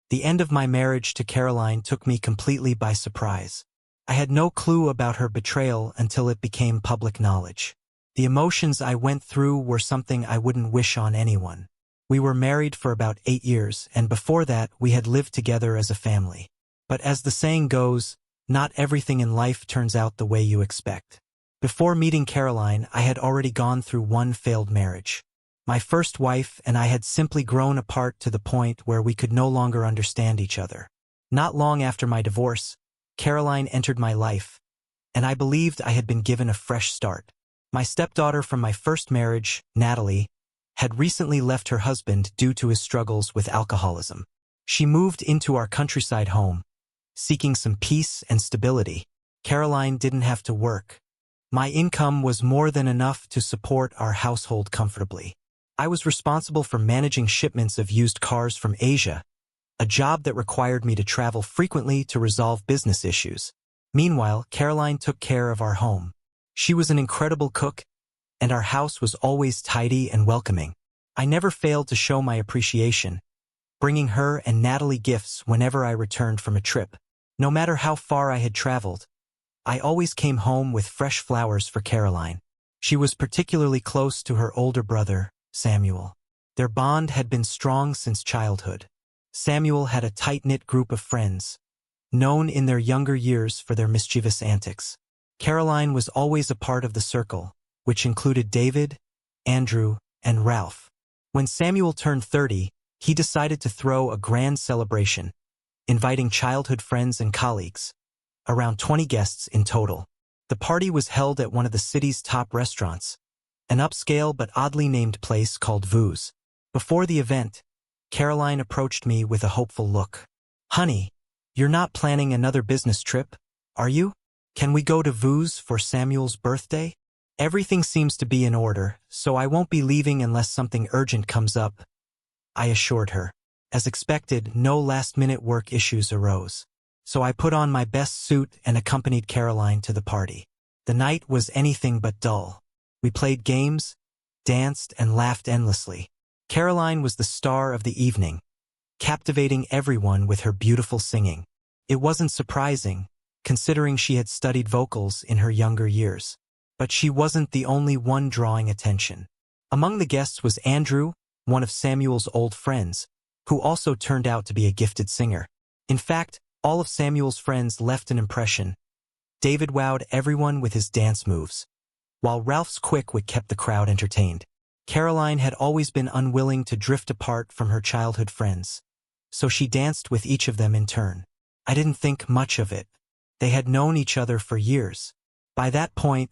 The end of my marriage to Caroline took me completely by surprise. I had no clue about her betrayal until it became public knowledge. The emotions I went through were something I wouldn't wish on anyone. We were married for about 8 years, and before that we had lived together as a family. But as the saying goes, not everything in life turns out the way you expect. Before meeting Caroline, I had already gone through one failed marriage. My first wife and I had simply grown apart to the point where we could no longer understand each other. Not long after my divorce, Caroline entered my life, and I believed I had been given a fresh start. My stepdaughter from my first marriage, Natalie, had recently left her husband due to his struggles with alcoholism. She moved into our countryside home, seeking some peace and stability. Caroline didn't have to work. My income was more than enough to support our household comfortably. I was responsible for managing shipments of used cars from Asia, a job that required me to travel frequently to resolve business issues. Meanwhile, Caroline took care of our home. She was an incredible cook, and our house was always tidy and welcoming. I never failed to show my appreciation, bringing her and Natalie gifts whenever I returned from a trip. No matter how far I had traveled, I always came home with fresh flowers for Caroline. She was particularly close to her older brother, Samuel. Their bond had been strong since childhood. Samuel had a tight-knit group of friends, known in their younger years for their mischievous antics. Caroline was always a part of the circle, which included David, Andrew, and Ralph. When Samuel turned 30, he decided to throw a grand celebration, inviting childhood friends and colleagues, around 20 guests in total. The party was held at one of the city's top restaurants, an upscale but oddly named place called Voo's. Before the event, Caroline approached me with a hopeful look. "Honey, you're not planning another business trip, are you? Can we go to Voo's for Samuel's birthday? Everything seems to be in order, so I won't be leaving unless something urgent comes up," I assured her. As expected, no last-minute work issues arose, so I put on my best suit and accompanied Caroline to the party. The night was anything but dull. We played games, danced, and laughed endlessly. Caroline was the star of the evening, captivating everyone with her beautiful singing. It wasn't surprising, considering she had studied vocals in her younger years. But she wasn't the only one drawing attention. Among the guests was Andrew, one of Samuel's old friends, who also turned out to be a gifted singer. In fact, all of Samuel's friends left an impression. David wowed everyone with his dance moves, while Ralph's quick wit kept the crowd entertained. Caroline had always been unwilling to drift apart from her childhood friends, so she danced with each of them in turn. I didn't think much of it. They had known each other for years. By that point,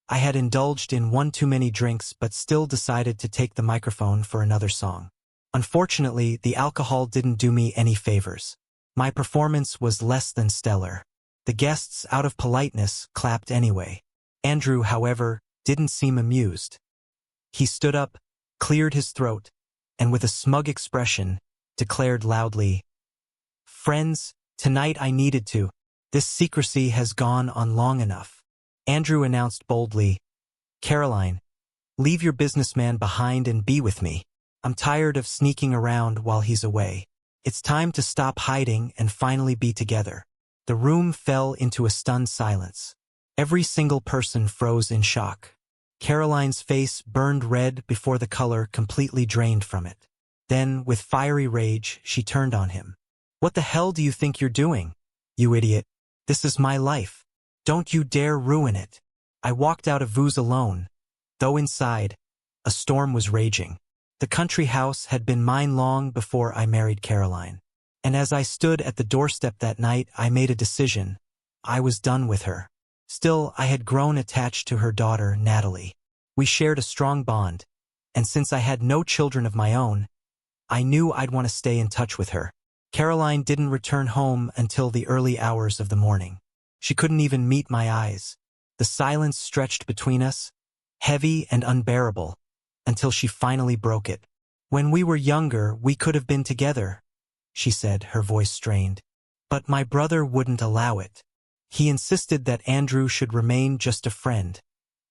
I had indulged in one too many drinks but still decided to take the microphone for another song. Unfortunately, the alcohol didn't do me any favors. My performance was less than stellar. The guests, out of politeness, clapped anyway. Andrew, however, didn't seem amused. He stood up, cleared his throat, and with a smug expression, declared loudly, "Friends, tonight I needed to. This secrecy has gone on long enough." Andrew announced boldly, "Caroline, leave your businessman behind and be with me. I'm tired of sneaking around while he's away. It's time to stop hiding and finally be together." The room fell into a stunned silence. Every single person froze in shock. Caroline's face burned red before the color completely drained from it. Then, with fiery rage, she turned on him. "What the hell do you think you're doing, you idiot? This is my life. Don't you dare ruin it." I walked out of Voo's alone, though inside, a storm was raging. The country house had been mine long before I married Caroline. And as I stood at the doorstep that night, I made a decision. I was done with her. Still, I had grown attached to her daughter, Natalie. We shared a strong bond, and since I had no children of my own, I knew I'd want to stay in touch with her. Caroline didn't return home until the early hours of the morning. She couldn't even meet my eyes. The silence stretched between us, heavy and unbearable, until she finally broke it. "When we were younger, we could have been together," she said, her voice strained. "But my brother wouldn't allow it. He insisted that Andrew should remain just a friend,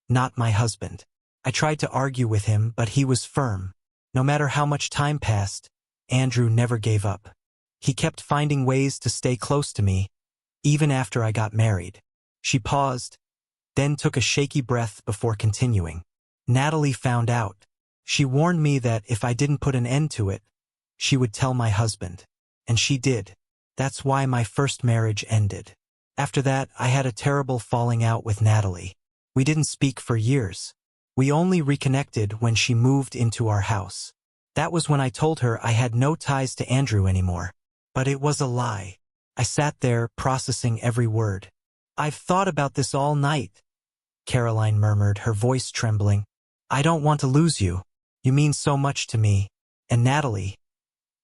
not my husband. I tried to argue with him, but he was firm. No matter how much time passed, Andrew never gave up. He kept finding ways to stay close to me, even after I got married. She paused, then took a shaky breath before continuing. Natalie found out. She warned me that if I didn't put an end to it, she would tell my husband. And she did. That's why my first marriage ended. After that, I had a terrible falling out with Natalie. We didn't speak for years. We only reconnected when she moved into our house. That was when I told her I had no ties to Andrew anymore. But it was a lie. I sat there, processing every word. "I've thought about this all night," Caroline murmured, her voice trembling. "I don't want to lose you. You mean so much to me. And Natalie,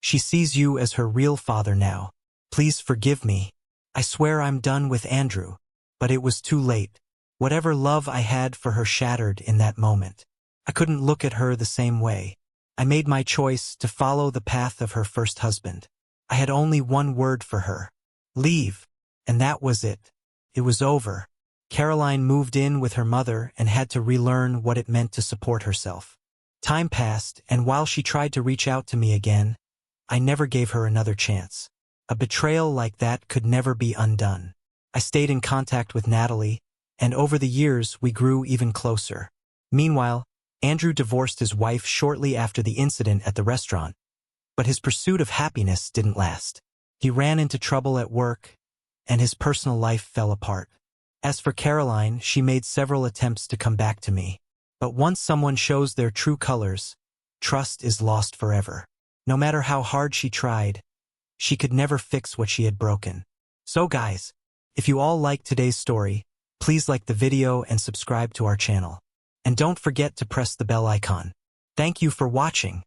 she sees you as her real father now. Please forgive me. I swear I'm done with Andrew." But it was too late. Whatever love I had for her shattered in that moment. I couldn't look at her the same way. I made my choice to follow the path of her first husband. I had only one word for her: leave. And that was it. It was over. Caroline moved in with her mother and had to relearn what it meant to support herself. Time passed, and while she tried to reach out to me again, I never gave her another chance. A betrayal like that could never be undone. I stayed in contact with Natalie, and over the years we grew even closer. Meanwhile, Andrew divorced his wife shortly after the incident at the restaurant. But his pursuit of happiness didn't last. He ran into trouble at work, and his personal life fell apart. As for Caroline, she made several attempts to come back to me. But once someone shows their true colors, trust is lost forever. No matter how hard she tried, she could never fix what she had broken. So guys, if you all liked today's story, please like the video and subscribe to our channel. And don't forget to press the bell icon. Thank you for watching.